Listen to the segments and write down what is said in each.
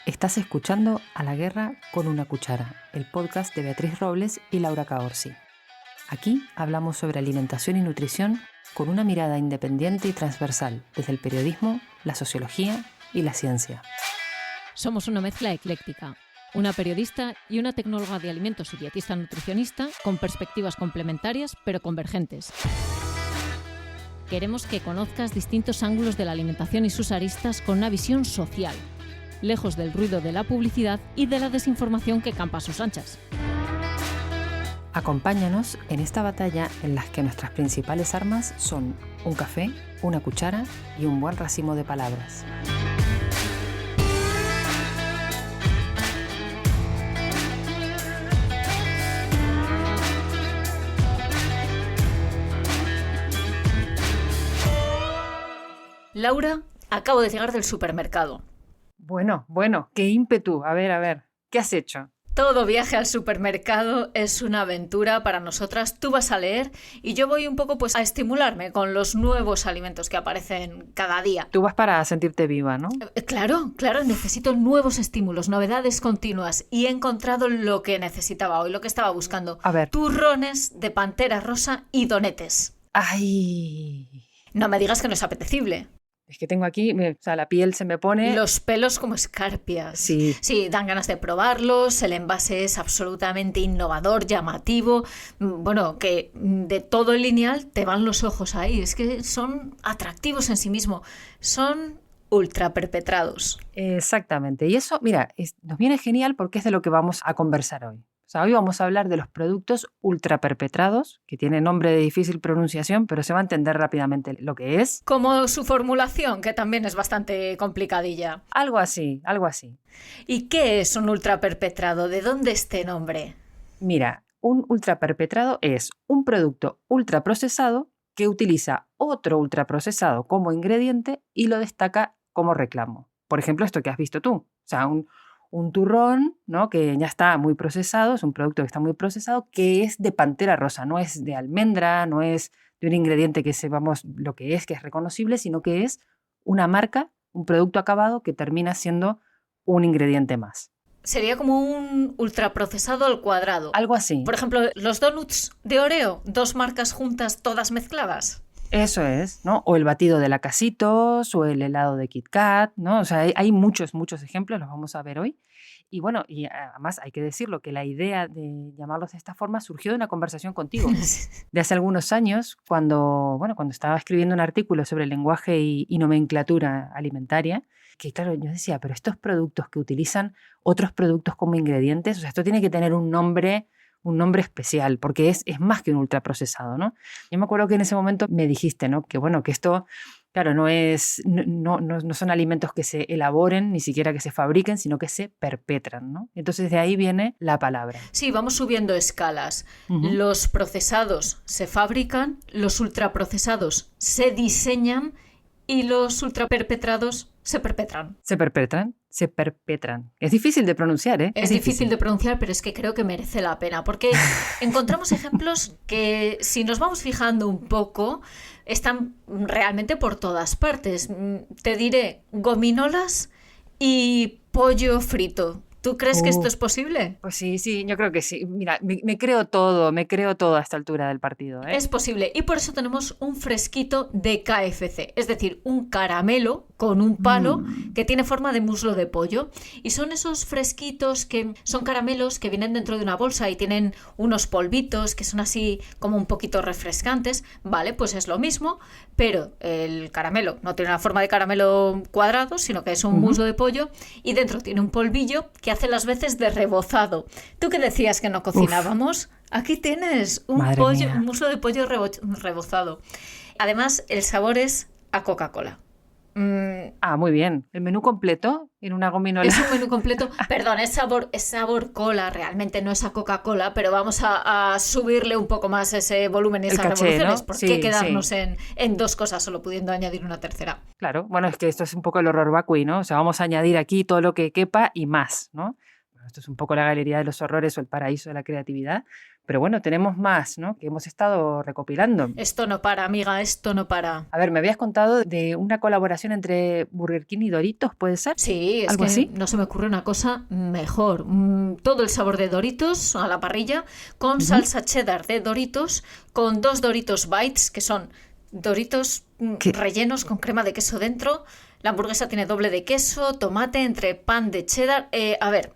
Estás escuchando A la Guerra con una Cuchara, el podcast de Beatriz Robles y Laura Caorsi. Aquí hablamos sobre alimentación y nutrición con una mirada independiente y transversal desde el periodismo, la sociología y la ciencia. Somos una mezcla ecléctica, una periodista y una tecnóloga de alimentos y dietista nutricionista con perspectivas complementarias pero convergentes. Queremos que conozcas distintos ángulos de la alimentación y sus aristas con una visión social, lejos del ruido de la publicidad y de la desinformación que campa a sus anchas. Acompáñanos en esta batalla en la que nuestras principales armas son un café, una cuchara y un buen racimo de palabras. Laura, acabo de llegar del supermercado. Bueno, qué ímpetu. A ver, ¿qué has hecho? Todo viaje al supermercado es una aventura para nosotras. Tú vas a leer y yo voy un poco a estimularme con los nuevos alimentos que aparecen cada día. Tú vas para sentirte viva, ¿no? Claro, necesito nuevos estímulos, novedades continuas y he encontrado lo que necesitaba hoy, lo que estaba buscando. A ver. Turrones de pantera rosa y donetes. ¡Ay! No me digas que no es apetecible. Es que tengo aquí, la piel se me pone... Los pelos como escarpias. Sí. Sí, dan ganas de probarlos, el envase es absolutamente innovador, llamativo. Bueno, que de todo el lineal te van los ojos ahí. Es que son atractivos en sí mismo. Son ultraperpetrados. Exactamente. Y eso, mira, nos viene genial porque es de lo que vamos a conversar hoy. O sea, hoy vamos a hablar de los productos ultraperpetrados, que tiene nombre de difícil pronunciación, pero se va a entender rápidamente lo que es. Como su formulación, que también es bastante complicadilla. Algo así. ¿Y qué es un ultraperpetrado? ¿De dónde este nombre? Mira, un ultraperpetrado es un producto ultraprocesado que utiliza otro ultraprocesado como ingrediente y lo destaca como reclamo. Por ejemplo, esto que has visto tú. O sea, un turrón, ¿no? Que ya está muy procesado, es un producto que está muy procesado, que es de pantera rosa, no es de almendra, no es de un ingrediente que sepamos lo que es reconocible, sino que es una marca, un producto acabado que termina siendo un ingrediente más. Sería como un ultraprocesado al cuadrado. Algo así. Por ejemplo, los donuts de Oreo, 2 marcas juntas, todas mezcladas. Eso es, ¿no? O el batido de la Casitos, o el helado de Kit Kat, ¿no? O sea, hay muchos ejemplos, los vamos a ver hoy. Y bueno, y además hay que decirlo, que la idea de llamarlos de esta forma surgió de una conversación contigo de hace algunos años, cuando estaba escribiendo un artículo sobre el lenguaje y nomenclatura alimentaria, que claro, yo decía, pero estos productos que utilizan otros productos como ingredientes, o sea, esto tiene que tener un nombre especial, porque es más que un ultraprocesado, ¿no? Yo me acuerdo que en ese momento me dijiste, ¿no? Que bueno, que esto, claro, no son alimentos que se elaboren, ni siquiera que se fabriquen, sino que se perpetran, ¿no? Entonces de ahí viene la palabra. Sí, vamos subiendo escalas. Uh-huh. Los procesados se fabrican, los ultraprocesados se diseñan y los ultraperpetrados se perpetran. Se perpetran. Es difícil de pronunciar, ¿eh? Es difícil de pronunciar, pero es que creo que merece la pena, porque encontramos ejemplos que, si nos vamos fijando un poco, están realmente por todas partes. Te diré gominolas y pollo frito. ¿Tú crees que esto es posible? Pues sí, yo creo que sí. Mira, me creo todo a esta altura del partido, ¿eh? Es posible, y por eso tenemos un fresquito de KFC, es decir, un caramelo con un palo que tiene forma de muslo de pollo. Y son esos fresquitos que son caramelos que vienen dentro de una bolsa y tienen unos polvitos que son así como un poquito refrescantes. Vale, pues es lo mismo, pero el caramelo no tiene una forma de caramelo cuadrado, sino que es un muslo de pollo y dentro tiene un polvillo que hace las veces de rebozado. ¿Tú que decías que no cocinábamos? Aquí tienes un muslo de pollo rebozado. Además, el sabor es a Coca-Cola. Muy bien. ¿El menú completo en una gominola? Es un menú completo. Perdón, es sabor cola, realmente no es a Coca-Cola, pero vamos a subirle un poco más ese volumen y esas revoluciones. ¿No? ¿Por qué quedarnos en dos cosas solo pudiendo añadir una tercera? Claro, bueno, es que esto es un poco el horror vacui, ¿no? O sea, vamos a añadir aquí todo lo que quepa y más, ¿no? esto es un poco la galería de los horrores o el paraíso de la creatividad, pero bueno, tenemos más, ¿no? Que hemos estado recopilando. Esto no para, amiga, esto no para. A ver, me habías contado de una colaboración entre Burger King y Doritos, ¿puede ser? Sí, es ¿Algo que así? no se me ocurre una cosa mejor. Todo el sabor de Doritos a la parrilla, con Ujú. salsa cheddar de Doritos, con 2 Doritos Bites, que son Doritos Que rellenos con crema de queso dentro. La hamburguesa tiene doble de queso, tomate, entre pan de cheddar. A ver,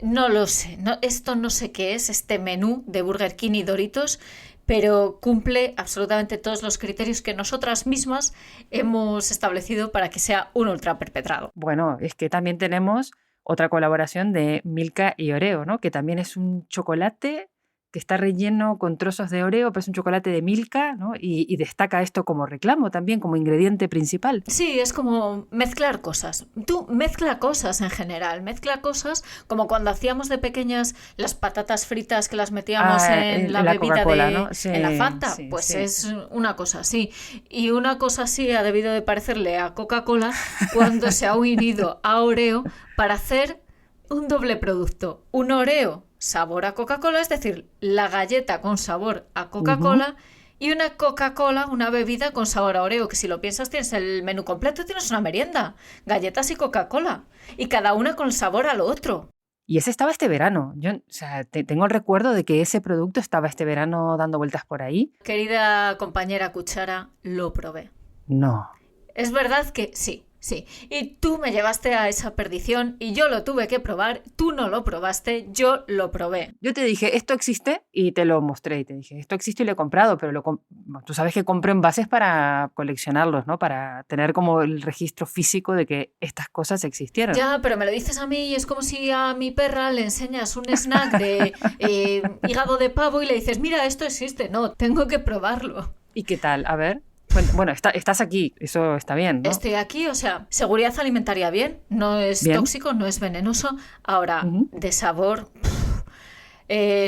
no lo sé. Esto no sé qué es, este menú de Burger King y Doritos, pero cumple absolutamente todos los criterios que nosotras mismas hemos establecido para que sea un ultra perpetrado. Bueno, es que también tenemos otra colaboración de Milka y Oreo, ¿no? Que también es un chocolate que está relleno con trozos de Oreo, pero es un chocolate de Milka, ¿no? Y destaca esto como reclamo también, como ingrediente principal. Sí, es como mezclar cosas. Tú mezcla cosas en general, mezcla cosas como cuando hacíamos de pequeñas las patatas fritas que las metíamos en la La bebida Coca-Cola, ¿no? Sí, en la Fanta, sí, pues sí. es una cosa así. Y una cosa así ha debido de parecerle a Coca-Cola cuando se ha unido a Oreo para hacer un doble producto, un Oreo sabor a Coca-Cola, es decir, la galleta con sabor a Ujú. Coca-Cola, y una Coca-Cola, una bebida con sabor a Oreo, que si lo piensas tienes el menú completo, tienes una merienda, galletas y Coca-Cola, y cada una con sabor a lo otro. Y ese estaba este verano. Yo, o sea, tengo el recuerdo de que ese producto estaba este verano dando vueltas por ahí. Querida compañera Cuchara, lo probé. No. Es verdad que sí, sí. Y tú me llevaste a esa perdición y yo lo tuve que probar. Tú no lo probaste, yo lo probé. Yo te dije, esto existe, y te lo mostré y te dije, esto existe y lo he comprado, pero bueno, tú sabes que compro envases para coleccionarlos, ¿no? Para tener como el registro físico de que estas cosas existieron. Ya, pero me lo dices a mí y es como si a mi perra le enseñas un snack de hígado de pavo y le dices, mira, esto existe. No, tengo que probarlo. ¿Y qué tal? A ver. Bueno, estás aquí, eso está bien, ¿no? Estoy aquí, o sea, seguridad alimentaria bien, no es Bien. tóxico, no es venenoso. Ahora, Ujú. de sabor,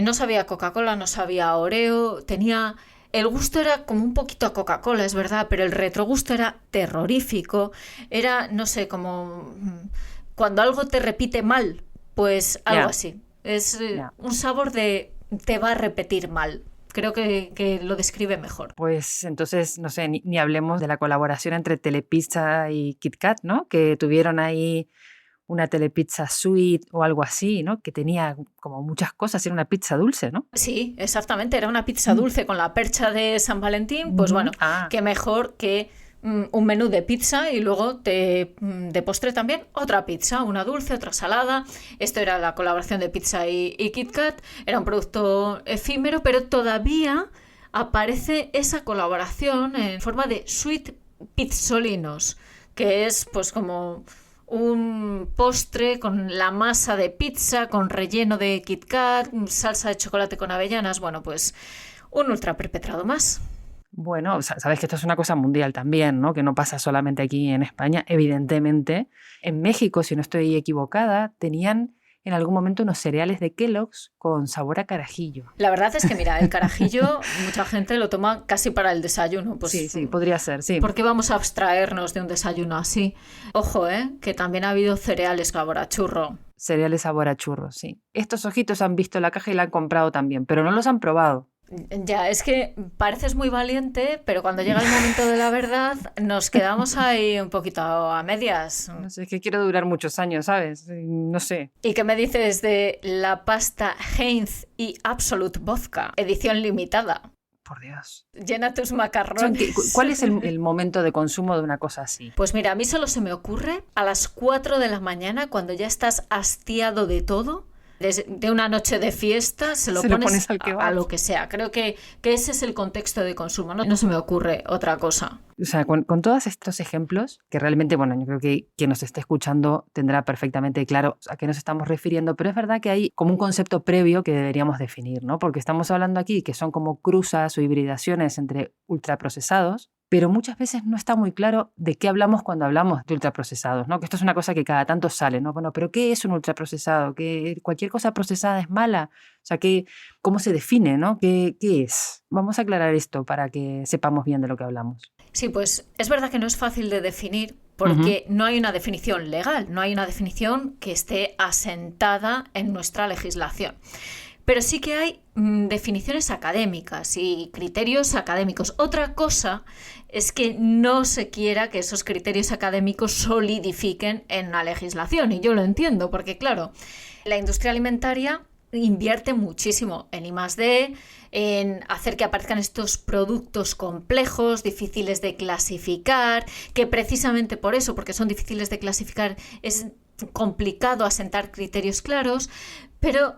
no sabía a Coca-Cola, no sabía a Oreo, tenía... El gusto era como un poquito a Coca-Cola, es verdad, pero el retrogusto era terrorífico. Era, no sé, como cuando algo te repite mal, pues algo Ya, así. Es ya. un sabor de te va a repetir mal. Creo que lo describe mejor. Pues entonces, no sé, ni hablemos de la colaboración entre Telepizza y Kit Kat, ¿no? Que tuvieron ahí una Telepizza Suite o algo así, ¿no? Que tenía como muchas cosas, era una pizza dulce, ¿no? Sí, exactamente, era una pizza Mm. dulce con la percha de San Valentín, pues Ujú. bueno, Ah, qué mejor que un menú de pizza y luego de postre también otra pizza, una dulce, otra salada. Esto era la colaboración de pizza y Kit Kat, era un producto efímero, pero todavía aparece esa colaboración en forma de sweet pizzolinos, que es pues como un postre con la masa de pizza, con relleno de Kit Kat, salsa de chocolate con avellanas, bueno, pues un ultra perpetrado más. bueno, sabes que esto es una cosa mundial también, ¿no? Que no pasa solamente aquí en España, evidentemente. En México, si no estoy equivocada, tenían en algún momento unos cereales de Kellogg's con sabor a carajillo. La verdad es que, mira, el carajillo, mucha gente lo toma casi para el desayuno. Sí, Pues, sí, podría ser, sí. ¿por qué vamos a abstraernos de un desayuno así? Ojo, que también ha habido cereales sabor a churro. Cereales sabor a churros, sí. Estos ojitos han visto la caja y la han comprado también, pero no los han probado. Ya, es que pareces muy valiente, pero cuando llega el momento de la verdad, nos quedamos ahí un poquito a medias. No sé, es que quiero durar muchos años, ¿sabes? No sé. ¿Y qué me dices de la pasta Heinz y Absolute Vodka, edición limitada? Por Dios. Llena tus Son macarrones. ¿Cuál es el momento de consumo de una cosa así? Pues mira, a mí solo se me ocurre a las 4 de la mañana, cuando ya estás hastiado de todo, de una noche de fiesta, se lo Se lo pones pones al a kebab. lo que sea. Creo que ese es el contexto de consumo, ¿no? No se me ocurre otra cosa. O sea, con todos estos ejemplos, que realmente, bueno, yo creo que quien nos esté escuchando tendrá perfectamente claro a qué nos estamos refiriendo, pero es verdad que hay como un concepto previo que deberíamos definir, ¿no? Porque estamos hablando aquí que son como cruzas o hibridaciones entre ultraprocesados, pero muchas veces no está muy claro de qué hablamos cuando hablamos de ultraprocesados, ¿no? Que esto es una cosa que cada tanto sale, ¿no? Bueno, pero ¿qué es un ultraprocesado? ¿Que cualquier cosa procesada es mala? O sea, ¿cómo se define, ¿no? ¿Qué es? Vamos a aclarar esto para que sepamos bien de lo que hablamos. Sí, pues es verdad que no es fácil de definir, porque no hay una definición legal, no hay una definición que esté asentada en nuestra legislación. Pero sí que hay definiciones académicas y criterios académicos. Otra cosa es que no se quiera que esos criterios académicos solidifiquen en una legislación. Y yo lo entiendo, porque claro, la industria alimentaria invierte muchísimo en I+D, en hacer que aparezcan estos productos complejos, difíciles de clasificar, que precisamente por eso, porque son difíciles de clasificar, es complicado asentar criterios claros, pero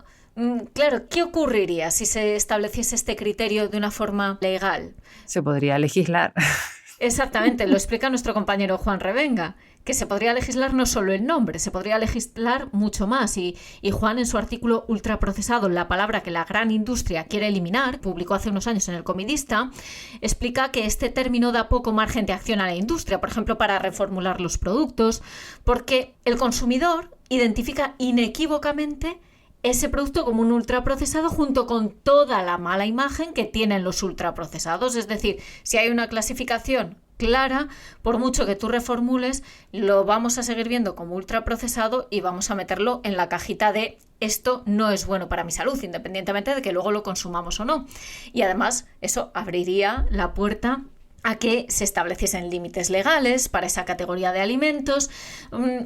claro, ¿qué ocurriría si se estableciese este criterio de una forma legal? Se podría legislar. Exactamente, lo explica nuestro compañero Juan Revenga, que se podría legislar no solo el nombre, se podría legislar mucho más. Y Juan, en su artículo Ultraprocesado, la palabra que la gran industria quiere eliminar, publicó hace unos años en El Comidista, explica que este término da poco margen de acción a la industria, por ejemplo, para reformular los productos, porque el consumidor identifica inequívocamente ese producto como un ultraprocesado junto con toda la mala imagen que tienen los ultraprocesados. Es decir, si hay una clasificación clara, por mucho que tú reformules, lo vamos a seguir viendo como ultraprocesado y vamos a meterlo en la cajita de esto no es bueno para mi salud, independientemente de que luego lo consumamos o no. Y además eso abriría la puerta a que se estableciesen límites legales para esa categoría de alimentos,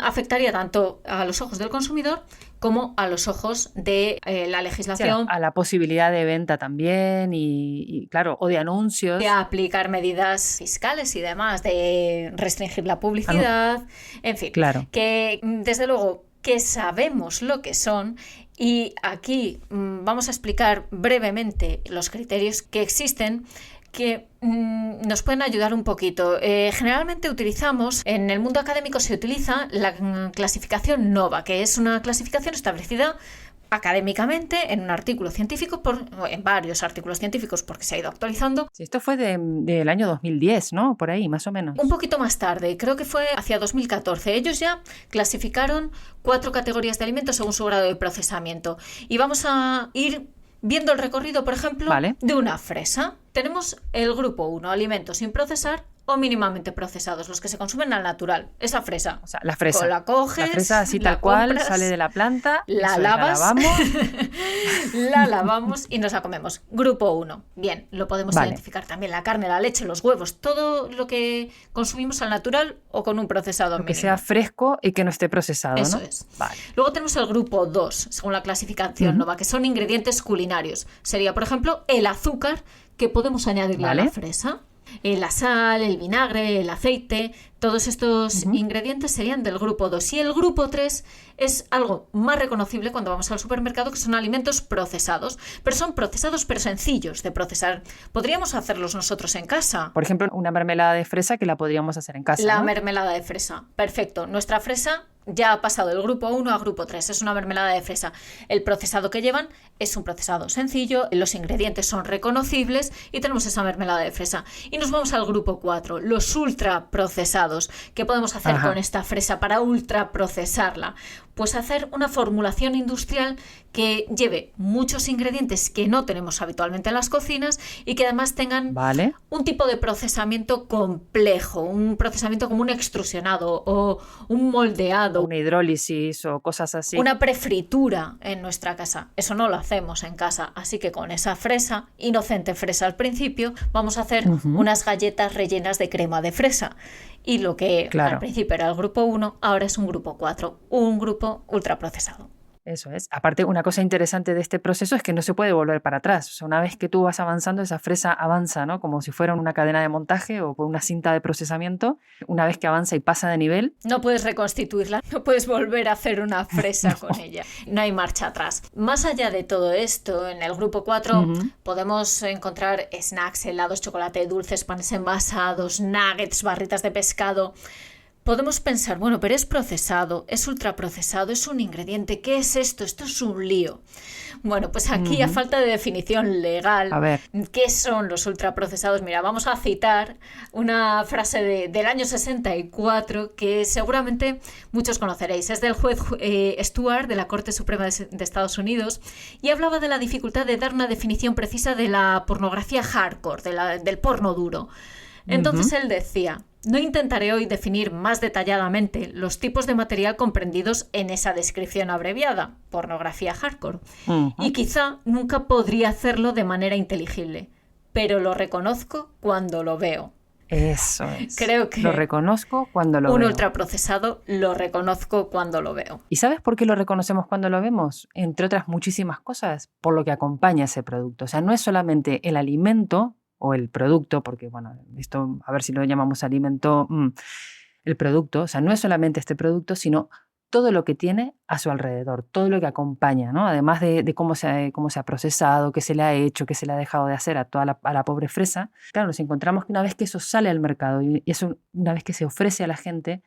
afectaría tanto a los ojos del consumidor como a los ojos de la legislación. Sí, a la posibilidad de venta también y claro, o de anuncios. De aplicar medidas fiscales y demás, de restringir la publicidad, en fin. Claro. Que desde luego que sabemos lo que son. Y aquí vamos a explicar brevemente los criterios que existen, que nos pueden ayudar un poquito. Generalmente utilizamos, en el mundo académico se utiliza la clasificación NOVA, que es una clasificación establecida académicamente en un artículo científico, en varios artículos científicos, porque se ha ido actualizando. Sí, esto fue del año 2010, ¿no? Por ahí, más o menos. Un poquito más tarde, creo que fue hacia 2014. Ellos ya clasificaron 4 categorías de alimentos según su grado de procesamiento. Y vamos a ir viendo el recorrido, por ejemplo, de una fresa. Tenemos el grupo 1, alimentos sin procesar o mínimamente procesados, los que se consumen al natural. Esa fresa. O sea, la fresa. La coges, la fresa así tal cual, sale de la planta, la lavamos, la lavamos y nos la comemos. Grupo 1. Bien, lo podemos identificar también. La carne, la leche, los huevos, todo lo que consumimos al natural o con un procesado mínimo. Que sea fresco y que no esté procesado, Eso ¿no? es. Vale. Luego tenemos el grupo 2, según la clasificación NOVA, que son ingredientes culinarios. Sería, por ejemplo, el azúcar que podemos añadirle a la fresa. La sal, el vinagre, el aceite, todos estos ingredientes serían del grupo 2. Y el grupo 3 es algo más reconocible cuando vamos al supermercado, que son alimentos procesados. Pero son procesados, pero sencillos de procesar. Podríamos hacerlos nosotros en casa. Por ejemplo, una mermelada de fresa que la podríamos hacer en casa, La mermelada de fresa. Perfecto. Nuestra fresa ya ha pasado del grupo 1 a grupo 3. Es una mermelada de fresa. El procesado que llevan es un procesado sencillo, los ingredientes son reconocibles y tenemos esa mermelada de fresa. Y nos vamos al grupo 4, los ultraprocesados. ¿Qué podemos hacer con esta fresa para ultraprocesarla? Pues hacer una formulación industrial que lleve muchos ingredientes que no tenemos habitualmente en las cocinas y que además tengan un tipo de procesamiento complejo, un procesamiento como un extrusionado o un moldeado. Una hidrólisis o cosas así. Una prefritura en nuestra casa. Eso no lo hacemos en casa. Así que con esa fresa, inocente fresa al principio, vamos a hacer unas galletas rellenas de crema de fresa. Y lo que al principio era el grupo 1, ahora es un grupo 4, un grupo ultraprocesado. Eso es. Aparte, una cosa interesante de este proceso es que no se puede volver para atrás. O sea, una vez que tú vas avanzando, esa fresa avanza, ¿no? Como si fuera una cadena de montaje o por una cinta de procesamiento. Una vez que avanza y pasa de nivel... No puedes reconstituirla, no puedes volver a hacer una fresa con ella. No hay marcha atrás. Más allá de todo esto, en el grupo 4 podemos encontrar snacks, helados, chocolate, dulces, panes envasados, nuggets, barritas de pescado. Podemos pensar, bueno, pero es procesado, es ultraprocesado, es un ingrediente. ¿Qué es esto? Esto es un lío. Bueno, pues aquí a falta de definición legal, ¿qué son los ultraprocesados? Mira, vamos a citar una frase del año 64 que seguramente muchos conoceréis. Es del juez Stewart de la Corte Suprema de Estados Unidos y hablaba de la dificultad de dar una definición precisa de la pornografía hardcore, del porno duro. Entonces él decía... No intentaré hoy definir más detalladamente los tipos de material comprendidos en esa descripción abreviada, pornografía hardcore, y quizá nunca podría hacerlo de manera inteligible, pero lo reconozco cuando lo veo. Eso es. Creo que lo reconozco cuando lo un veo. ultraprocesado lo reconozco cuando lo veo. ¿Y sabes por qué lo reconocemos cuando lo vemos? Entre otras muchísimas cosas, por lo que acompaña ese producto. O sea, no es solamente el alimento o el producto, porque bueno, esto a ver si lo llamamos alimento, el producto, o sea, no es solamente este producto, sino todo lo que tiene a su alrededor, todo lo que acompaña, ¿no? Además de cómo se ha procesado, qué se le ha hecho, qué se le ha dejado de hacer a la pobre fresa. Claro, nos encontramos que una vez que eso sale al mercado y eso una vez que se ofrece a la gente,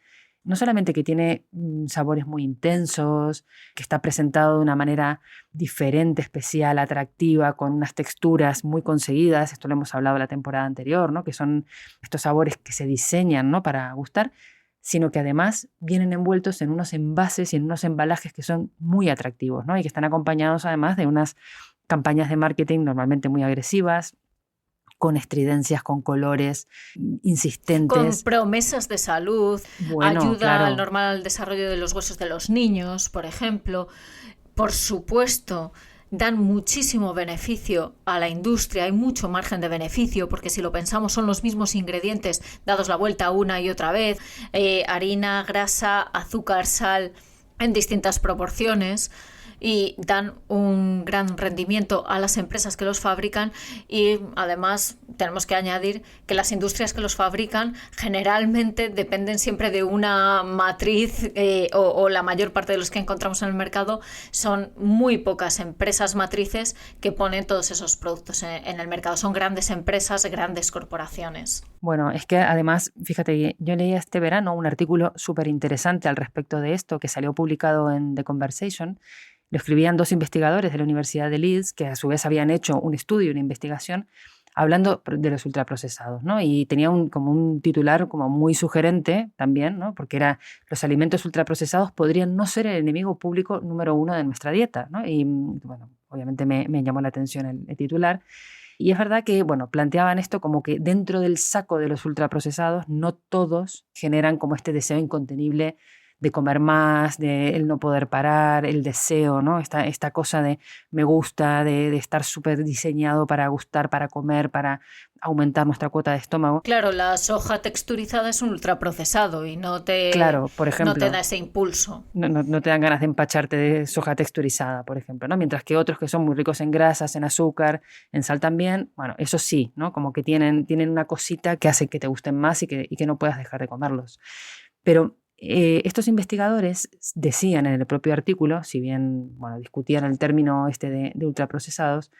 no solamente que tiene sabores muy intensos, que está presentado de una manera diferente, especial, atractiva, con unas texturas muy conseguidas, esto lo hemos hablado la temporada anterior, ¿no? Que son estos sabores que se diseñan, ¿no? Para gustar, sino que además vienen envueltos en unos envases y en unos embalajes que son muy atractivos, ¿no? Y que están acompañados además de unas campañas de marketing normalmente muy agresivas, con estridencias, con colores insistentes. Con promesas de salud, bueno, ayuda claro, al normal desarrollo de los huesos de los niños, por ejemplo. Por supuesto, dan muchísimo beneficio a la industria, hay mucho margen de beneficio, porque si lo pensamos son los mismos ingredientes dados la vuelta una y otra vez, harina, grasa, azúcar, sal, en distintas proporciones, y dan un gran rendimiento a las empresas que los fabrican. Y además tenemos que añadir que las industrias que los fabrican generalmente dependen siempre de una matriz o la mayor parte de los que encontramos en el mercado son muy pocas empresas matrices que ponen todos esos productos en el mercado. Son grandes empresas, grandes corporaciones. Bueno, es que además, fíjate, yo leí este verano un artículo súper interesante al respecto de esto que salió publicado en The Conversation. Lo escribían 2 investigadores de la Universidad de Leeds que a su vez habían hecho un estudio, una investigación, hablando de los ultraprocesados, ¿no? Y tenía como un titular como muy sugerente también, ¿no? Porque era: los alimentos ultraprocesados podrían no ser el enemigo público número 1 de nuestra dieta, ¿no? Y bueno, obviamente me llamó la atención el titular. Y es verdad que, bueno, planteaban esto como que dentro del saco de los ultraprocesados no todos generan como este deseo incontenible de comer más, de el no poder parar, el deseo, ¿no? Esta cosa de me gusta, de estar súper diseñado para gustar, para comer, para aumentar nuestra cuota de estómago. Claro, la soja texturizada es un ultraprocesado y claro, por ejemplo, no te da ese impulso. No te dan ganas de empacharte de soja texturizada, por ejemplo, ¿no? Mientras que otros que son muy ricos en grasas, en azúcar, en sal también, bueno, eso sí, ¿no? Como que tienen una cosita que hace que te gusten más y que no puedas dejar de comerlos. Pero estos investigadores decían en el propio artículo, si bien bueno, discutían el término de ultraprocesados,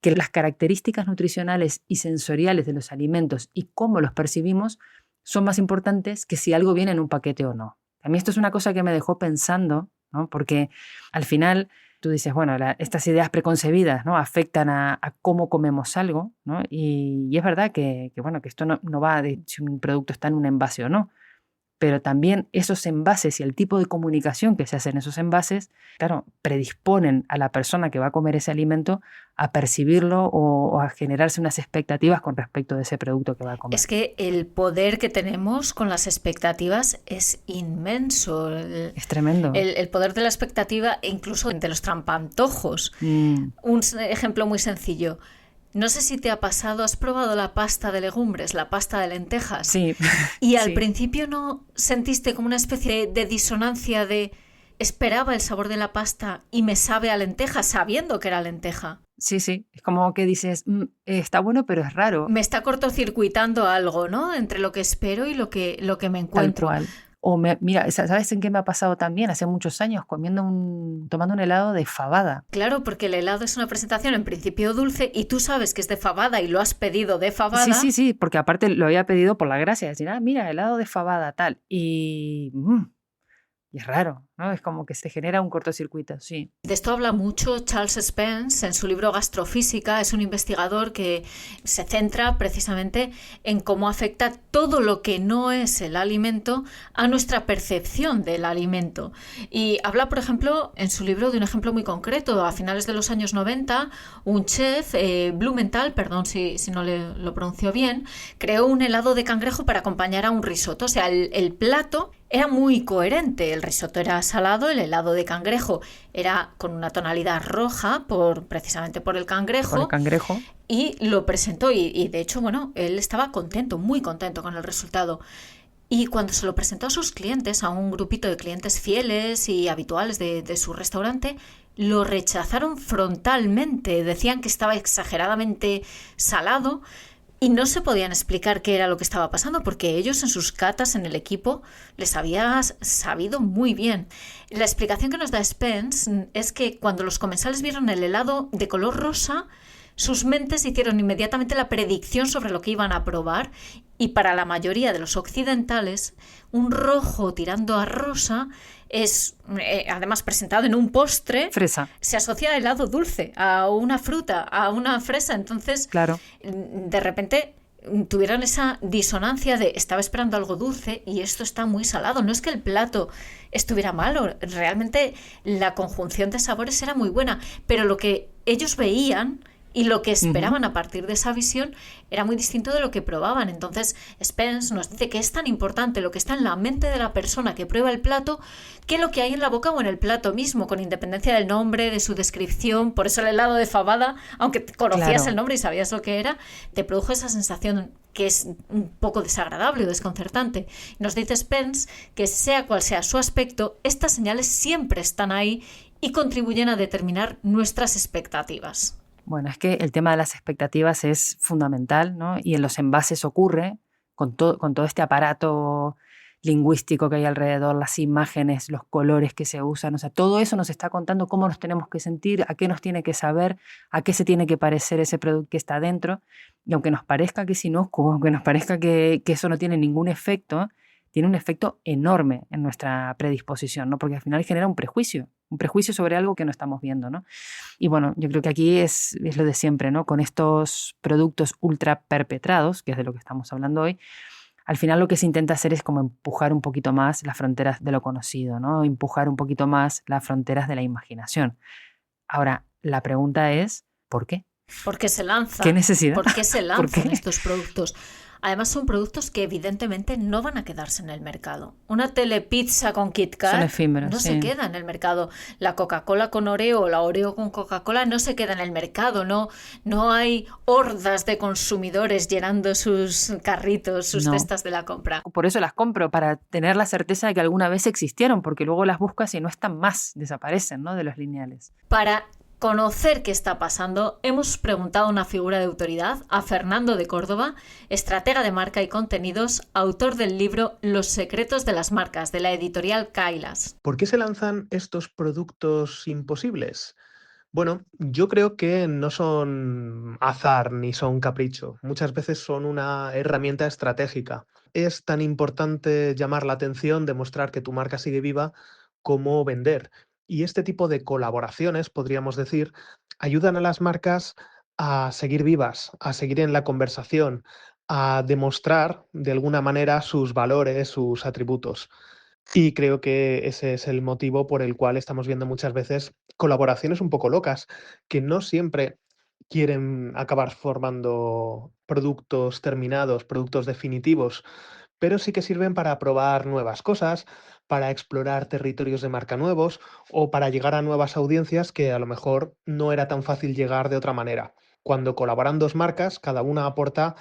que las características nutricionales y sensoriales de los alimentos y cómo los percibimos son más importantes que si algo viene en un paquete o no. A mí esto es una cosa que me dejó pensando, ¿no? Porque al final tú dices, bueno, estas ideas preconcebidas, ¿no? Afectan a cómo comemos algo, ¿no? Y es verdad que esto no va de si un producto está en un envase o no. Pero también esos envases y el tipo de comunicación que se hace en esos envases, claro, predisponen a la persona que va a comer ese alimento a percibirlo o a generarse unas expectativas con respecto de ese producto que va a comer. Es que el poder que tenemos con las expectativas es inmenso. Es tremendo. El poder de la expectativa, incluso entre los trampantojos. Un ejemplo muy sencillo. No sé si te ha pasado, ¿has probado la pasta de legumbres, la pasta de lentejas? Sí. Y al sí. principio no sentiste como una especie de disonancia de esperaba el sabor de la pasta y me sabe a lenteja sabiendo que era lenteja. Sí, sí. Es como que dices, está bueno, pero es raro. Me está cortocircuitando algo, ¿no? Entre lo que espero y lo que me encuentro. Tal cual. O mira, ¿sabes en qué me ha pasado también? Hace muchos años tomando un helado de fabada. Claro, porque el helado es una presentación en principio dulce y tú sabes que es de fabada y lo has pedido de fabada. Sí, porque aparte lo había pedido por la gracia, decir, mira, helado de fabada, tal. Y Y es raro, ¿no? Es como que se genera un cortocircuito, sí. De esto habla mucho Charles Spence en su libro Gastrofísica. Es un investigador que se centra precisamente en cómo afecta todo lo que no es el alimento a nuestra percepción del alimento. Y habla, por ejemplo, en su libro de un ejemplo muy concreto. A finales de los años 90, un chef, Blumenthal, perdón si no lo pronuncio bien, creó un helado de cangrejo para acompañar a un risotto. O sea, el plato era muy coherente. El risotto era salado, el helado de cangrejo era con una tonalidad roja precisamente por el cangrejo. Con el cangrejo. Y lo presentó y de hecho, bueno, él estaba contento, muy contento con el resultado. Y cuando se lo presentó a sus clientes, a un grupito de clientes fieles y habituales de su restaurante, lo rechazaron frontalmente. Decían que estaba exageradamente salado. Y no se podían explicar qué era lo que estaba pasando porque ellos en sus catas en el equipo les había sabido muy bien. La explicación que nos da Spence es que cuando los comensales vieron el helado de color rosa, sus mentes hicieron inmediatamente la predicción sobre lo que iban a probar y para la mayoría de los occidentales un rojo tirando a rosa es además presentado en un postre. Fresa. Se asocia a helado dulce, a una fruta, a una fresa. Entonces, claro, de repente tuvieron esa disonancia de estaba esperando algo dulce y esto está muy salado. No es que el plato estuviera malo, realmente la conjunción de sabores era muy buena, pero lo que ellos veían y lo que esperaban a partir de esa visión era muy distinto de lo que probaban. Entonces Spence nos dice que es tan importante lo que está en la mente de la persona que prueba el plato que lo que hay en la boca o en el plato mismo, con independencia del nombre, de su descripción. Por eso el helado de fabada, aunque conocías el nombre y sabías lo que era, te produjo esa sensación que es un poco desagradable o desconcertante. Nos dice Spence que sea cual sea su aspecto, estas señales siempre están ahí y contribuyen a determinar nuestras expectativas. Bueno, es que el tema de las expectativas es fundamental, ¿no? Y en los envases ocurre con todo este aparato lingüístico que hay alrededor, las imágenes, los colores que se usan, o sea, todo eso nos está contando cómo nos tenemos que sentir, a qué nos tiene que saber, a qué se tiene que parecer ese producto que está dentro. Y aunque nos parezca que es inocuo, aunque nos parezca que eso no tiene ningún efecto, tiene un efecto enorme en nuestra predisposición, ¿no? Porque al final genera un prejuicio sobre algo que no estamos viendo, ¿no? Y bueno, yo creo que aquí es lo de siempre, ¿no? Con estos productos ultra perpetrados, que es de lo que estamos hablando hoy, al final lo que se intenta hacer es como empujar un poquito más las fronteras de lo conocido, ¿no? Empujar un poquito más las fronteras de la imaginación. Ahora, la pregunta es, ¿por qué? ¿Por qué se lanzan? ¿Qué necesidad? ¿Por qué se lanzan estos productos? Además son productos que evidentemente no van a quedarse en el mercado. Una telepizza con Kit Kat son efímeros, no se queda en el mercado. La Coca-Cola con Oreo o la Oreo con Coca-Cola no se queda en el mercado. No hay hordas de consumidores llenando sus carritos, sus cestas de la compra. Por eso las compro, para tener la certeza de que alguna vez existieron, porque luego las buscas y no están más, desaparecen, ¿no? De los lineales. Para conocer qué está pasando, hemos preguntado a una figura de autoridad, a Fernando de Córdoba, estratega de marca y contenidos, autor del libro Los secretos de las marcas, de la editorial Kailas. ¿Por qué se lanzan estos productos imposibles? Bueno, yo creo que no son azar ni son capricho. Muchas veces son una herramienta estratégica. Es tan importante llamar la atención, demostrar que tu marca sigue viva, como vender. Y este tipo de colaboraciones, podríamos decir, ayudan a las marcas a seguir vivas, a seguir en la conversación, a demostrar de alguna manera sus valores, sus atributos. Y creo que ese es el motivo por el cual estamos viendo muchas veces colaboraciones un poco locas, que no siempre quieren acabar formando productos terminados, productos definitivos, pero sí que sirven para probar nuevas cosas, para explorar territorios de marca nuevos o para llegar a nuevas audiencias que a lo mejor no era tan fácil llegar de otra manera. Cuando colaboran dos marcas, cada una aporta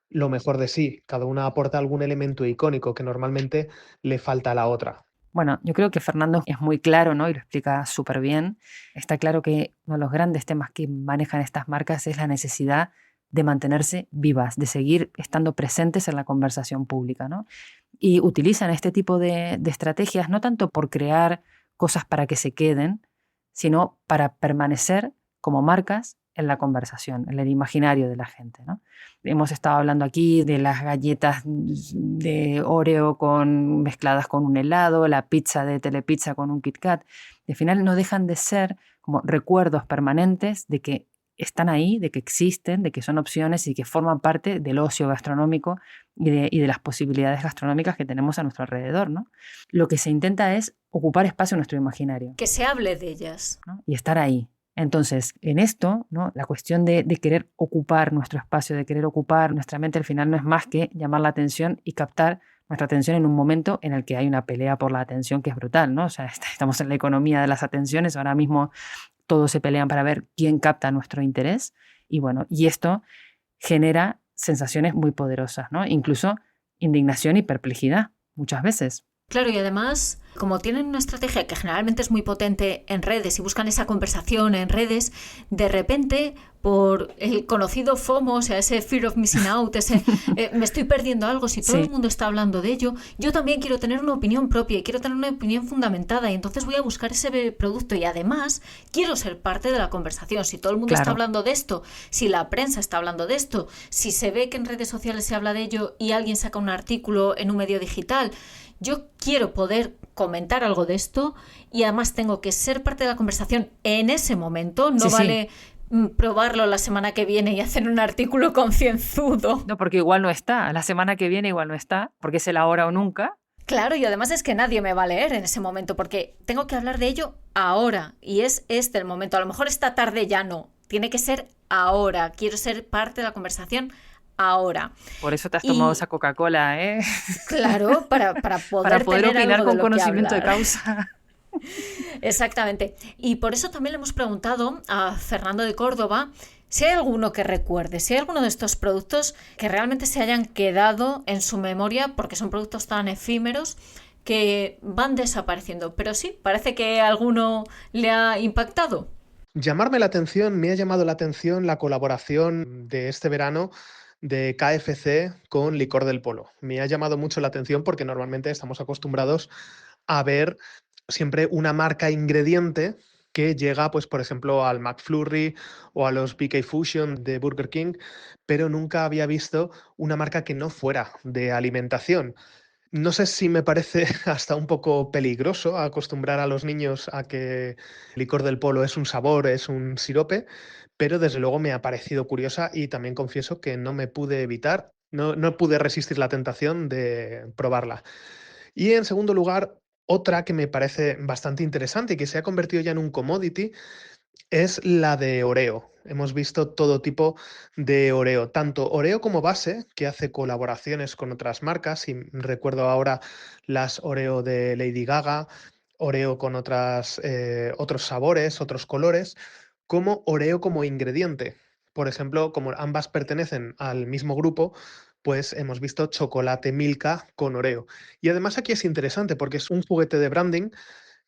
lo mejor de sí, cada una aporta algún elemento icónico que normalmente le falta a la otra. Bueno, yo creo que Fernando es muy claro, ¿no? Y lo explica súper bien. Está claro que uno de los grandes temas que manejan estas marcas es la necesidad de mantenerse vivas, de seguir estando presentes en la conversación pública, ¿no? Y utilizan este tipo de estrategias no tanto por crear cosas para que se queden, sino para permanecer como marcas en la conversación, en el imaginario de la gente, ¿no? Hemos estado hablando aquí de las galletas de Oreo mezcladas con un helado, la pizza de Telepizza con un Kit Kat. Al final no dejan de ser como recuerdos permanentes de que están ahí, de que existen, de que son opciones y que forman parte del ocio gastronómico y de las posibilidades gastronómicas que tenemos a nuestro alrededor, ¿no? Lo que se intenta es ocupar espacio en nuestro imaginario. Que se hable de ellas. ¿No? Y estar ahí. Entonces, en esto, ¿no? La cuestión de querer ocupar nuestro espacio, de querer ocupar nuestra mente, al final no es más que llamar la atención y captar nuestra atención en un momento en el que hay una pelea por la atención que es brutal, ¿no? O sea, estamos en la economía de las atenciones, ahora mismo todos se pelean para ver quién capta nuestro interés y bueno, y esto genera sensaciones muy poderosas, ¿no? Incluso indignación y perplejidad muchas veces. Claro, y además, como tienen una estrategia que generalmente es muy potente en redes y buscan esa conversación en redes, de repente, por el conocido FOMO, o sea, ese fear of missing out, ese me estoy perdiendo algo, si todo el mundo está hablando de ello, yo también quiero tener una opinión propia y quiero tener una opinión fundamentada y entonces voy a buscar ese producto y además quiero ser parte de la conversación. Si todo el mundo está hablando de esto, si la prensa está hablando de esto, si se ve que en redes sociales se habla de ello y alguien saca un artículo en un medio digital, yo quiero poder comentar algo de esto y además tengo que ser parte de la conversación en ese momento. No vale probarlo la semana que viene y hacer un artículo concienzudo. No, porque igual no está. La semana que viene igual no está, porque es el ahora o nunca. Claro, y además es que nadie me va a leer en ese momento porque tengo que hablar de ello ahora y es este el momento. A lo mejor esta tarde ya no. Tiene que ser ahora. Quiero ser parte de la conversación ahora. Por eso te has tomado esa Coca-Cola, ¿eh? Claro, para poder opinar con conocimiento de causa. Exactamente. Y por eso también le hemos preguntado a Fernando de Córdoba si hay alguno que recuerde, si hay alguno de estos productos que realmente se hayan quedado en su memoria porque son productos tan efímeros que van desapareciendo. Pero sí, parece que alguno le ha impactado. Me ha llamado la atención la colaboración de este verano de KFC con Licor del Polo. Me ha llamado mucho la atención porque normalmente estamos acostumbrados a ver siempre una marca ingrediente que llega, pues, por ejemplo, al McFlurry o a los BK Fusion de Burger King, pero nunca había visto una marca que no fuera de alimentación. No sé si me parece hasta un poco peligroso acostumbrar a los niños a que Licor del Polo es un sabor, es un sirope, pero desde luego me ha parecido curiosa y también confieso que no me pude evitar, no pude resistir la tentación de probarla. Y en segundo lugar, otra que me parece bastante interesante y que se ha convertido ya en un commodity es la de Oreo. Hemos visto todo tipo de Oreo, tanto Oreo como base, que hace colaboraciones con otras marcas, y recuerdo ahora las Oreo de Lady Gaga, Oreo con otros sabores, otros colores, como Oreo como ingrediente. Por ejemplo, como ambas pertenecen al mismo grupo, pues hemos visto chocolate Milka con Oreo. Y además aquí es interesante porque es un juguete de branding,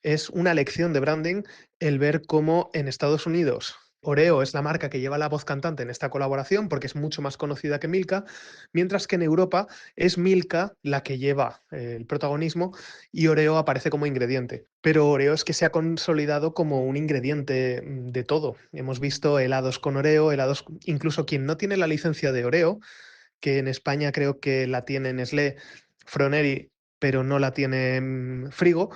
es una lección de branding el ver cómo en Estados Unidos Oreo es la marca que lleva la voz cantante en esta colaboración porque es mucho más conocida que Milka, mientras que en Europa es Milka la que lleva el protagonismo y Oreo aparece como ingrediente. Pero Oreo es que se ha consolidado como un ingrediente de todo. Hemos visto helados con Oreo, helados, incluso quien no tiene la licencia de Oreo, que en España creo que la tiene Nestlé, Froneri, pero no la tiene Frigo,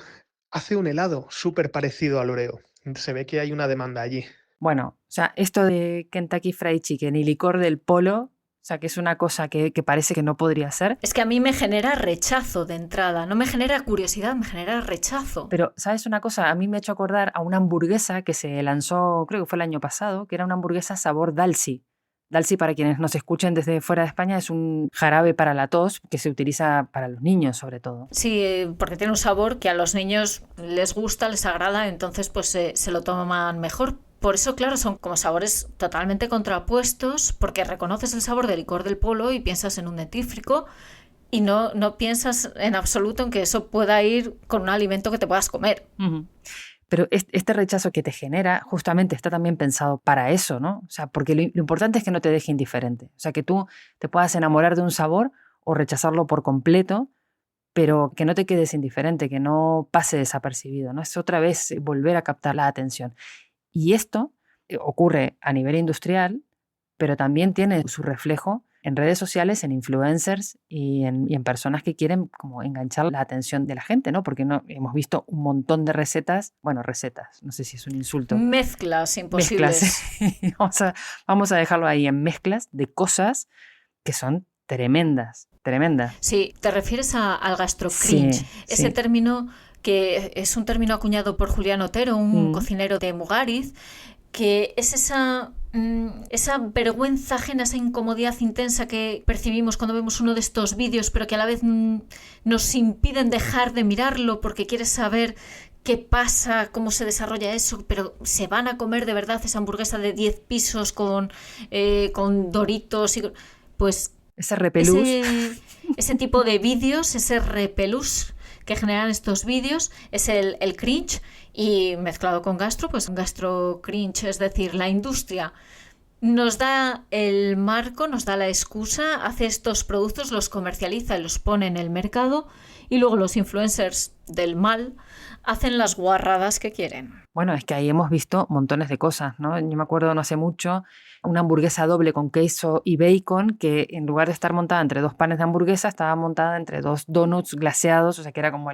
hace un helado súper parecido al Oreo. Se ve que hay una demanda allí. Bueno, o sea, esto de Kentucky Fried Chicken y Licor del Polo, o sea, que es una cosa que parece que no podría ser. Es que a mí me genera rechazo de entrada, no me genera curiosidad, me genera rechazo. Pero, ¿sabes una cosa? A mí me ha hecho acordar a una hamburguesa que se lanzó, creo que fue el año pasado, que era una hamburguesa sabor Dalsi. Dalsi, para quienes nos escuchen desde fuera de España, es un jarabe para la tos que se utiliza para los niños, sobre todo. Sí, porque tiene un sabor que a los niños les gusta, les agrada, entonces pues se lo toman mejor. Por eso, claro, son como sabores totalmente contrapuestos, porque reconoces el sabor del Licor del Polo y piensas en un dentífrico y no piensas en absoluto en que eso pueda ir con un alimento que te puedas comer. Uh-huh. Pero este rechazo que te genera justamente está también pensado para eso, ¿no? O sea, porque lo importante es que no te deje indiferente. O sea, que tú te puedas enamorar de un sabor o rechazarlo por completo, pero que no te quedes indiferente, que no pase desapercibido, ¿no? Es otra vez volver a captar la atención. Y esto ocurre a nivel industrial, pero también tiene su reflejo en redes sociales, en influencers y en personas que quieren como enganchar la atención de la gente, ¿no? Porque no, hemos visto un montón de recetas, no sé si es un insulto. Mezclas imposibles. Mezclas. Vamos a dejarlo ahí en mezclas de cosas que son tremendas. Sí, te refieres al gastrocringe, Sí, ese sí. término que es un término acuñado por Julián Otero, un cocinero de Mugáriz, que es esa vergüenza ajena, esa incomodidad intensa que percibimos cuando vemos uno de estos vídeos, pero que a la vez nos impiden dejar de mirarlo porque quieres saber qué pasa, cómo se desarrolla eso, pero se van a comer de verdad esa hamburguesa de 10 pisos con Doritos y pues Ese repelús. ese tipo de vídeos, ese repelús que generan estos vídeos es el cringe, y mezclado con gastro, pues un gastro cringe, es decir, la industria nos da el marco, nos da la excusa, hace estos productos, los comercializa y los pone en el mercado, y luego los influencers del mal hacen las guarradas que quieren. Bueno, es que ahí hemos visto montones de cosas, ¿no? Yo me acuerdo no hace mucho una hamburguesa doble con queso y bacon que en lugar de estar montada entre 2 panes de hamburguesa estaba montada entre 2 donuts glaseados, o sea que era como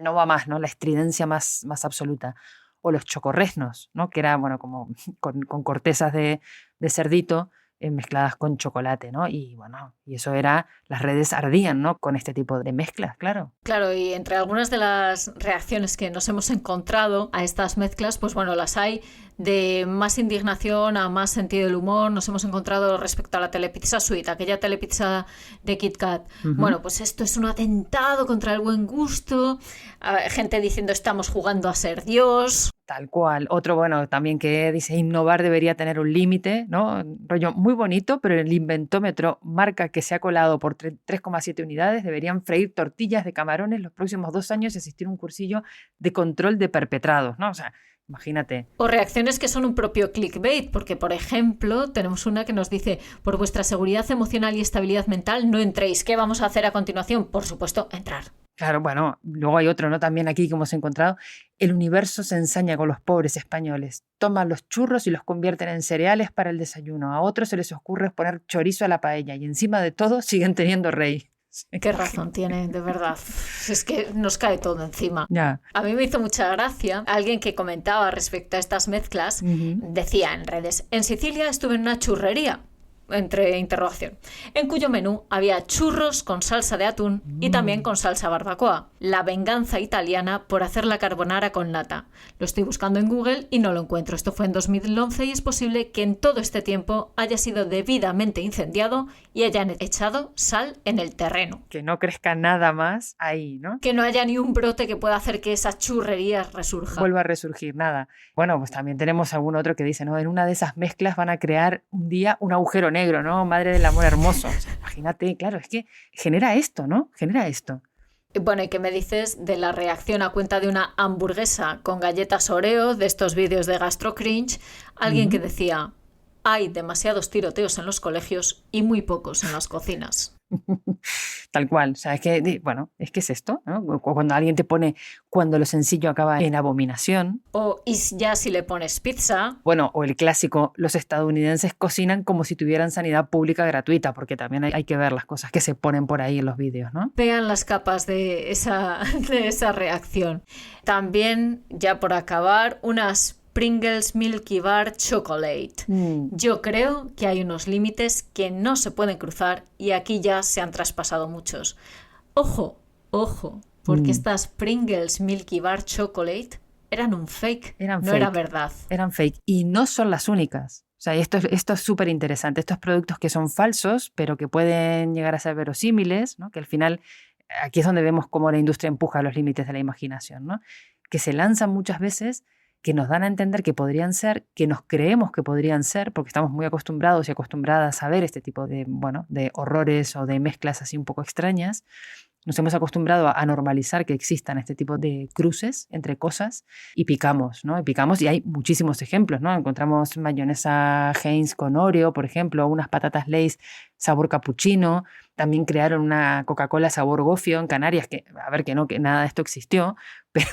no va más, ¿no? La estridencia más absoluta. O los chocorresnos, ¿no? Que era, bueno, como con cortezas de cerdito mezcladas con chocolate, ¿no? Y bueno, y eso era, las redes ardían, ¿no? Con este tipo de mezclas, claro. Claro, y entre algunas de las reacciones que nos hemos encontrado a estas mezclas, pues bueno, las hay de más indignación a más sentido del humor. Nos hemos encontrado respecto a la telepizza sweet, aquella telepizza de Kit Kat. Bueno, pues esto es un atentado contra el buen gusto. Gente diciendo estamos jugando a ser Dios. Tal cual. Otro, bueno, también que dice innovar debería tener un límite, ¿no? Rollo muy bonito, pero el inventómetro marca que se ha colado por 3,7 unidades. Deberían freír tortillas de camarones los próximos 2 años y asistir a un cursillo de control de perpetrados, ¿no? O sea, imagínate. O reacciones que son un propio clickbait, porque, por ejemplo, tenemos una que nos dice: por vuestra seguridad emocional y estabilidad mental, no entréis. ¿Qué vamos a hacer a continuación? Por supuesto, entrar. Claro, bueno, luego hay otro, ¿no? También aquí que hemos encontrado. El universo se ensaña con los pobres españoles. Toman los churros y los convierten en cereales para el desayuno. A otros se les ocurre poner chorizo a la paella y encima de todo siguen teniendo rey. Qué razón tiene, de verdad. Es que nos cae todo encima. Ya. A mí me hizo mucha gracia alguien que comentaba respecto a estas mezclas. Decía en redes: en Sicilia estuve en una churrería, entre interrogación, en cuyo menú había churros con salsa de atún y también con salsa barbacoa. La venganza italiana por hacer la carbonara con nata. Lo estoy buscando en Google y no lo encuentro. Esto fue en 2011 y es posible que en todo este tiempo haya sido debidamente incendiado y hayan echado sal en el terreno. Que no crezca nada más ahí, ¿no? Que no haya ni un brote que pueda hacer que esa churrería resurja. Vuelva a resurgir, nada. Bueno, pues también tenemos algún otro que dice, ¿no? En una de esas mezclas van a crear un día un agujero negro, ¿no? Madre del amor hermoso. O sea, imagínate, claro, es que genera esto, ¿no? Genera esto. Bueno, ¿y qué me dices de la reacción a cuenta de una hamburguesa con galletas Oreo, de estos vídeos de Gastro Cringe? Alguien que decía: hay demasiados tiroteos en los colegios y muy pocos en las cocinas. Tal cual, o sea, es que, bueno, es que es esto, ¿no? Cuando alguien te pone cuando lo sencillo acaba en abominación. O y ya si le pones pizza. Bueno, o el clásico, los estadounidenses cocinan como si tuvieran sanidad pública gratuita, porque también hay que ver las cosas que se ponen por ahí en los vídeos, ¿no? Vean las capas de esa reacción. También, ya por acabar, unas Pringles Milky Bar Chocolate. Yo creo que hay unos límites que no se pueden cruzar y aquí ya se han traspasado muchos. Ojo, porque estas Pringles Milky Bar Chocolate eran un fake, no era verdad. Eran fake y no son las únicas. O sea, esto es súper interesante. Estos productos que son falsos, pero que pueden llegar a ser verosímiles, ¿no? Que al final, aquí es donde vemos cómo la industria empuja los límites de la imaginación, ¿no? Que se lanzan muchas veces, que nos dan a entender que podrían ser, que nos creemos que podrían ser, porque estamos muy acostumbrados y acostumbradas a ver este tipo de, bueno, de horrores o de mezclas así un poco extrañas. Nos hemos acostumbrado a normalizar que existan este tipo de cruces entre cosas y picamos, ¿no? Y hay muchísimos ejemplos, ¿no? Encontramos mayonesa Heinz con Oreo, por ejemplo, unas patatas Lay's sabor capuchino. También crearon una Coca-Cola sabor gofio en Canarias, que, a ver, que nada de esto existió, pero,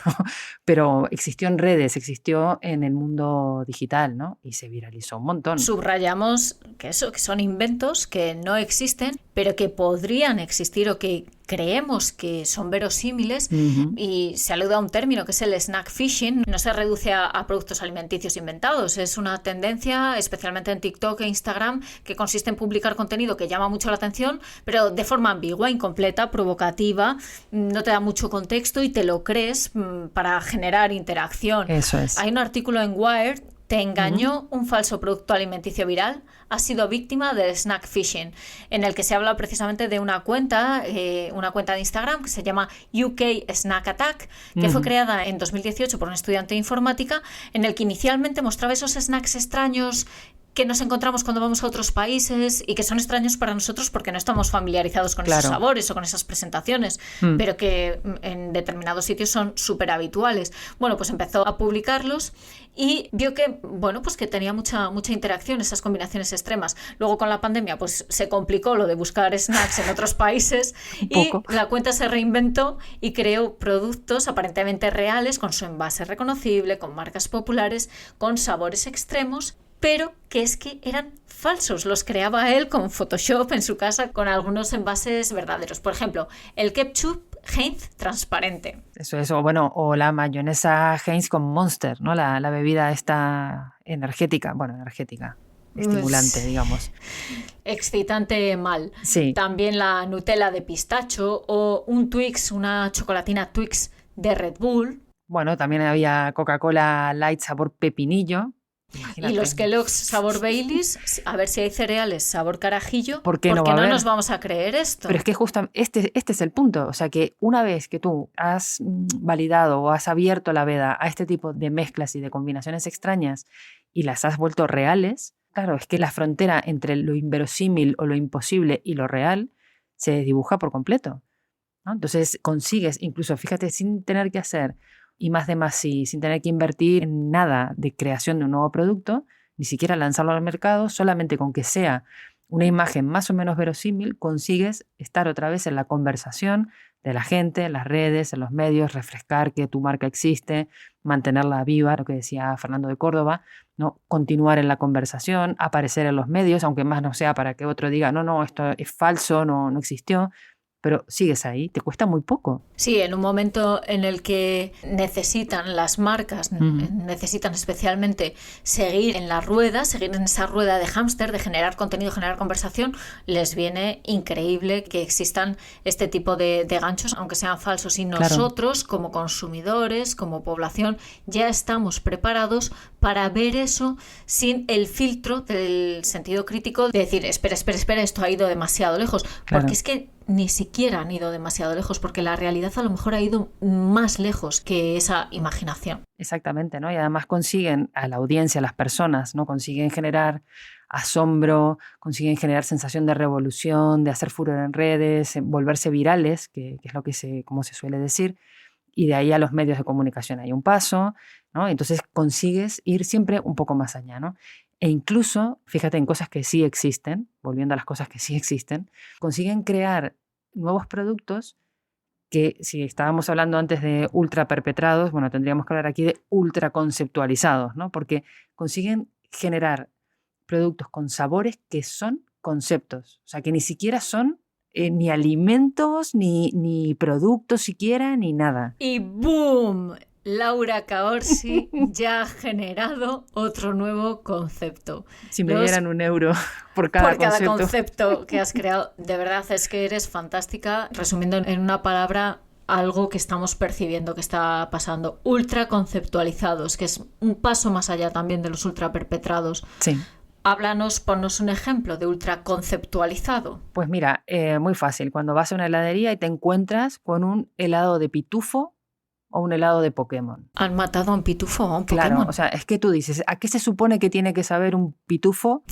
pero existió en redes, existió en el mundo digital, ¿no? Y se viralizó un montón. Subrayamos que son inventos que no existen, pero que podrían existir o que creemos que son verosímiles. Y se alude a un término que es el snack fishing. No se reduce a productos alimenticios inventados, es una tendencia, especialmente en TikTok e Instagram, que consiste en publicar contenido que llama mucho la atención, pero de forma ambigua, incompleta, provocativa, no te da mucho contexto y te lo crees para generar interacción. Eso es. Hay un artículo en Wired: te engañó un falso producto alimenticio viral, has sido víctima del snack phishing, en el que se habla precisamente de una cuenta de Instagram que se llama UK Snack Attack, que fue creada en 2018 por un estudiante de informática, en el que inicialmente mostraba esos snacks extraños que nos encontramos cuando vamos a otros países y que son extraños para nosotros porque no estamos familiarizados con esos sabores o con esas presentaciones, pero que en determinados sitios son súper habituales. Bueno, pues empezó a publicarlos y vio que, bueno, pues que tenía mucha interacción esas combinaciones extremas. Luego con la pandemia pues se complicó lo de buscar snacks en otros países y la cuenta se reinventó y creó productos aparentemente reales, con su envase reconocible, con marcas populares, con sabores extremos, pero que eran falsos. Los creaba él con Photoshop en su casa con algunos envases verdaderos. Por ejemplo, el ketchup Heinz transparente. Eso, bueno, o la mayonesa Heinz con Monster, ¿no? La bebida esta energética, estimulante, digamos. Excitante mal. Sí. También la Nutella de pistacho o un Twix, una chocolatina Twix de Red Bull. Bueno, también había Coca-Cola Light sabor pepinillo. Imagínate. Y los Kellogg's sabor Baileys, a ver si hay cereales sabor carajillo, porque no nos vamos a creer esto. Pero es que justo este es el punto, o sea que una vez que tú has validado o has abierto la veda a este tipo de mezclas y de combinaciones extrañas y las has vuelto reales, claro, es que la frontera entre lo inverosímil o lo imposible y lo real se desdibuja por completo, ¿no? Entonces consigues, incluso, fíjate, sin tener que hacer y más de más sí, sin tener que invertir en nada de creación de un nuevo producto, ni siquiera lanzarlo al mercado, solamente con que sea una imagen más o menos verosímil, consigues estar otra vez en la conversación de la gente, en las redes, en los medios, refrescar que tu marca existe, mantenerla viva, lo que decía Fernando de Córdoba, ¿no? Continuar en la conversación, aparecer en los medios, aunque más no sea para que otro diga, no, esto es falso, no existió. Pero sigues ahí, te cuesta muy poco. Sí, en un momento en el que necesitan las marcas, necesitan especialmente seguir en la rueda, seguir en esa rueda de hámster, de generar contenido, generar conversación, les viene increíble que existan este tipo de ganchos, aunque sean falsos. Y nosotros, como consumidores, como población, ya estamos preparados para ver eso sin el filtro del sentido crítico de decir, espera, esto ha ido demasiado lejos. Porque es que ni siquiera han ido demasiado lejos, porque la realidad a lo mejor ha ido más lejos que esa imaginación. Exactamente, ¿no? Y además consiguen a la audiencia, a las personas, ¿no? Consiguen generar asombro, consiguen generar sensación de revolución, de hacer furor en redes, volverse virales, que es lo que como se suele decir, y de ahí a los medios de comunicación hay un paso, ¿no? Entonces consigues ir siempre un poco más allá, ¿no? E incluso, fíjate en cosas que sí existen, volviendo a las cosas que sí existen, consiguen crear nuevos productos que, si estábamos hablando antes de ultra perpetrados, bueno, tendríamos que hablar aquí de ultra conceptualizados, ¿no? Porque consiguen generar productos con sabores que son conceptos, o sea, que ni siquiera son ni alimentos, ni productos siquiera, ni nada. Y ¡boom! Laura Caorsi ya ha generado otro nuevo concepto. Si me dieran €1 por cada concepto que has creado, de verdad es que eres fantástica. Resumiendo en una palabra, algo que estamos percibiendo que está pasando, ultra conceptualizados, que es un paso más allá también de los ultra perpetrados. Sí. Háblanos, ponnos un ejemplo de ultra conceptualizado. Pues mira, muy fácil. Cuando vas a una heladería y te encuentras con un helado de pitufo o un helado de Pokémon. ¿Han matado a un pitufo o a un Pokémon? Claro, o sea, es que tú dices, ¿a qué se supone que tiene que saber un pitufo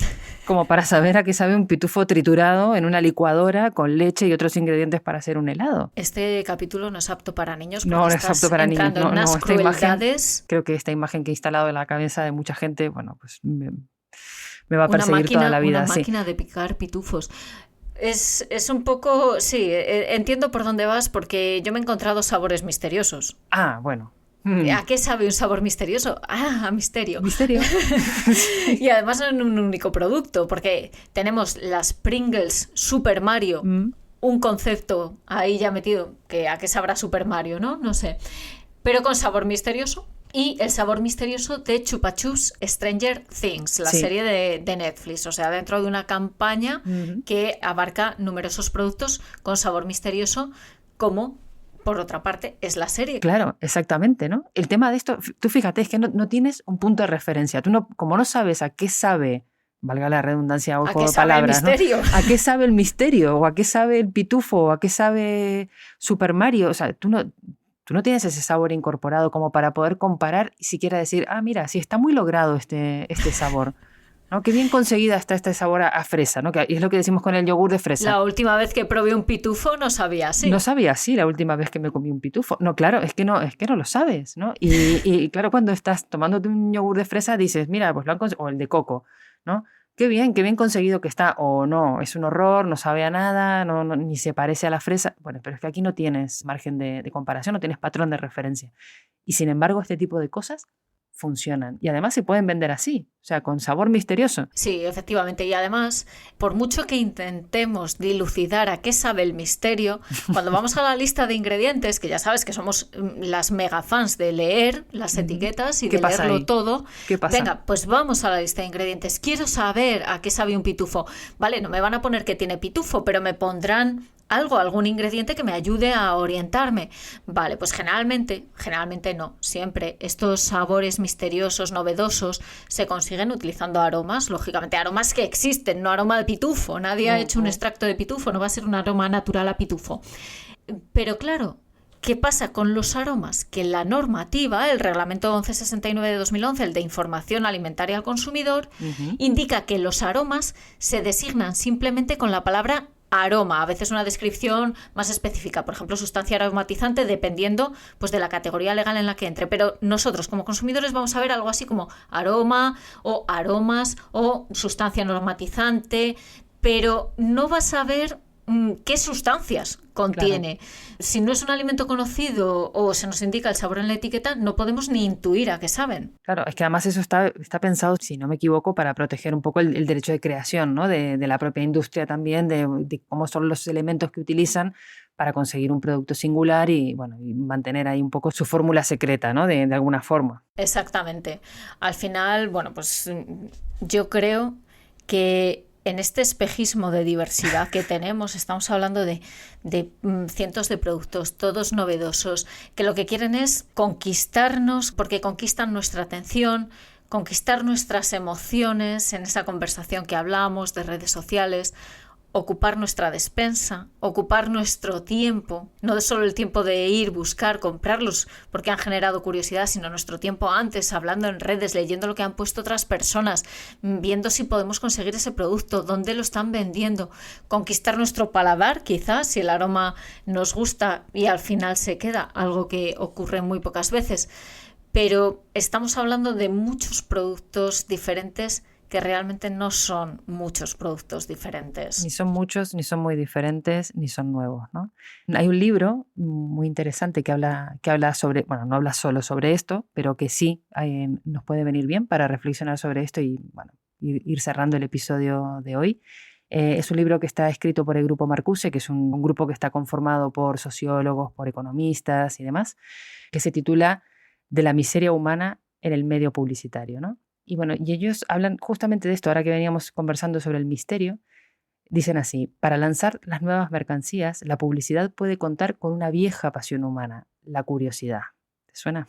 como para saber a qué sabe un pitufo triturado en una licuadora con leche y otros ingredientes para hacer un helado? Este capítulo no es apto para niños. No es apto para niños. No, esta imagen, creo que esta imagen que he instalado en la cabeza de mucha gente, bueno, pues me va a perseguir toda la vida. Una máquina de picar pitufos. Es un poco, sí, entiendo por dónde vas porque yo me he encontrado sabores misteriosos. Ah, bueno. ¿A qué sabe un sabor misterioso? Ah, a misterio. Misterio. Y además no en un único producto, porque tenemos las Pringles Super Mario, Mm. un concepto ahí ya metido, que a qué sabrá Super Mario, ¿no? No sé. Pero con sabor misterioso. Y el sabor misterioso de Chupa Chups Stranger Things, la Sí. serie de Netflix. O sea, dentro de una campaña Ujú. que abarca numerosos productos con sabor misterioso, como, por otra parte, es la serie. Claro, exactamente, ¿no? El tema de esto, tú fíjate, es que no tienes un punto de referencia. Tú no, como no sabes a qué sabe, valga la redundancia o ¿A juego qué de sabe el palabras, ¿no? misterio? ¿A qué sabe el misterio? ¿O a qué sabe el pitufo? ¿O a qué sabe Super Mario? O sea, tú no tienes ese sabor incorporado como para poder comparar y siquiera decir, ah, mira, sí está muy logrado este sabor, ¿no? Qué bien conseguida está este sabor a fresa, ¿no? Que es lo que decimos con el yogur de fresa. La última vez que probé un pitufo no sabía así. No sabía así la última vez que me comí un pitufo. No, claro, es que no lo sabes, ¿no? Y claro, cuando estás tomándote un yogur de fresa dices, mira, pues o el de coco, ¿no? Qué bien conseguido que está. O no, es un horror, no sabe a nada, ni se parece a la fresa. Bueno, pero es que aquí no tienes margen de comparación, no tienes patrón de referencia. Y sin embargo, este tipo de cosas funcionan. Y además se pueden vender así, o sea, con sabor misterioso. Sí, efectivamente. Y además, por mucho que intentemos dilucidar a qué sabe el misterio, cuando vamos a la lista de ingredientes, que ya sabes que somos las mega fans de leer las etiquetas y ¿Qué de pasa leerlo ahí? todo, ¿Qué pasa? venga, pues vamos a la lista de ingredientes. Quiero saber a qué sabe un pitufo. Vale, no me van a poner que tiene pitufo, pero me pondrán algún ingrediente que me ayude a orientarme. Vale, pues generalmente no, siempre estos sabores misteriosos, novedosos, se consiguen utilizando aromas, lógicamente aromas que existen, no aroma de pitufo. Nadie ha hecho un extracto de pitufo, no va a ser un aroma natural a pitufo. Pero claro, ¿qué pasa con los aromas? Que la normativa, el reglamento 1169 de 2011, el de información alimentaria al consumidor, indica que los aromas se designan simplemente con la palabra aroma, a veces una descripción más específica, por ejemplo, sustancia aromatizante, dependiendo pues de la categoría legal en la que entre. Pero nosotros como consumidores vamos a ver algo así como aroma o aromas o sustancia aromatizante, pero no vas a ver qué sustancias contiene. Claro. Si no es un alimento conocido o se nos indica el sabor en la etiqueta, no podemos ni intuir a qué saben. Claro, es que además eso está pensado, si no me equivoco, para proteger un poco el derecho de creación, ¿no? De la propia industria también, de cómo son los elementos que utilizan para conseguir un producto singular y, bueno, y mantener ahí un poco su fórmula secreta, ¿no? De alguna forma. Exactamente. Al final, bueno, pues yo creo que en este espejismo de diversidad que tenemos, estamos hablando de cientos de productos, todos novedosos, que lo que quieren es conquistarnos, porque conquistan nuestra atención, conquistar nuestras emociones en esa conversación que hablamos de redes sociales, ocupar nuestra despensa, ocupar nuestro tiempo, no solo el tiempo de ir, buscar, comprarlos porque han generado curiosidad, sino nuestro tiempo antes, hablando en redes, leyendo lo que han puesto otras personas, viendo si podemos conseguir ese producto, dónde lo están vendiendo, conquistar nuestro paladar, quizás, si el aroma nos gusta y al final se queda, algo que ocurre muy pocas veces. Pero estamos hablando de muchos productos diferentes que realmente no son muchos productos diferentes. Ni son muchos, ni son muy diferentes, ni son nuevos, ¿no? Hay un libro muy interesante que habla sobre, bueno, no habla solo sobre esto, pero que sí nos puede venir bien para reflexionar sobre esto y, bueno, ir cerrando el episodio de hoy. Es un libro que está escrito por el Grupo Marcuse, que es un grupo que está conformado por sociólogos, por economistas y demás, que se titula De la miseria humana en el medio publicitario, ¿no? Y bueno, y ellos hablan justamente de esto, ahora que veníamos conversando sobre el misterio, dicen así: para lanzar las nuevas mercancías, la publicidad puede contar con una vieja pasión humana, la curiosidad. ¿Te suena?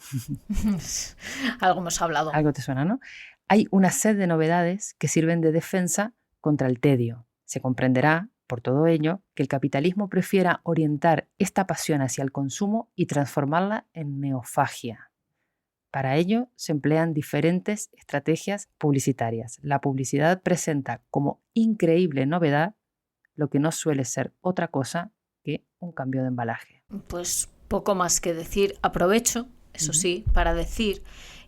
Algo hemos hablado. Algo te suena, ¿no? Hay una sed de novedades que sirven de defensa contra el tedio. Se comprenderá, por todo ello, que el capitalismo prefiera orientar esta pasión hacia el consumo y transformarla en neofagia. Para ello se emplean diferentes estrategias publicitarias. La publicidad presenta como increíble novedad lo que no suele ser otra cosa que un cambio de embalaje. Pues poco más que decir. Aprovecho, eso sí, para decir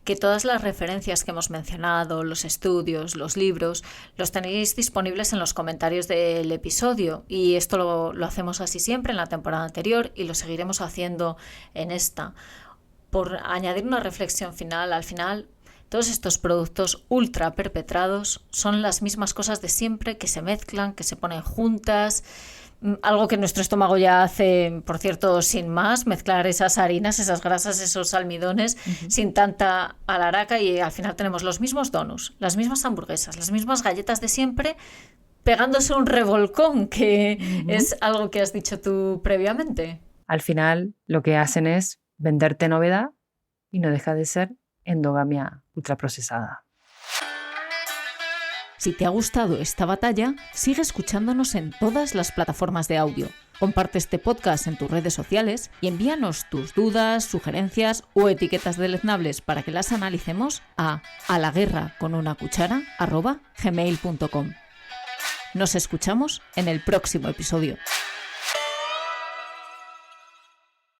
que todas las referencias que hemos mencionado, los estudios, los libros, los tenéis disponibles en los comentarios del episodio, y esto lo hacemos así siempre en la temporada anterior y lo seguiremos haciendo en esta. Por añadir una reflexión final, al final todos estos productos ultra perpetrados son las mismas cosas de siempre, que se mezclan, que se ponen juntas, algo que nuestro estómago ya hace, por cierto, sin más, mezclar esas harinas, esas grasas, esos almidones, sin tanta alaraca, y al final tenemos los mismos donuts, las mismas hamburguesas, las mismas galletas de siempre, pegándose un revolcón, que es algo que has dicho tú previamente. Al final lo que hacen es venderte novedad y no deja de ser endogamia ultraprocesada. Si te ha gustado esta batalla, sigue escuchándonos en todas las plataformas de audio. Comparte este podcast en tus redes sociales y envíanos tus dudas, sugerencias o etiquetas deleznables para que las analicemos a alaguerraconunacuchara@gmail.com. Nos escuchamos en el próximo episodio.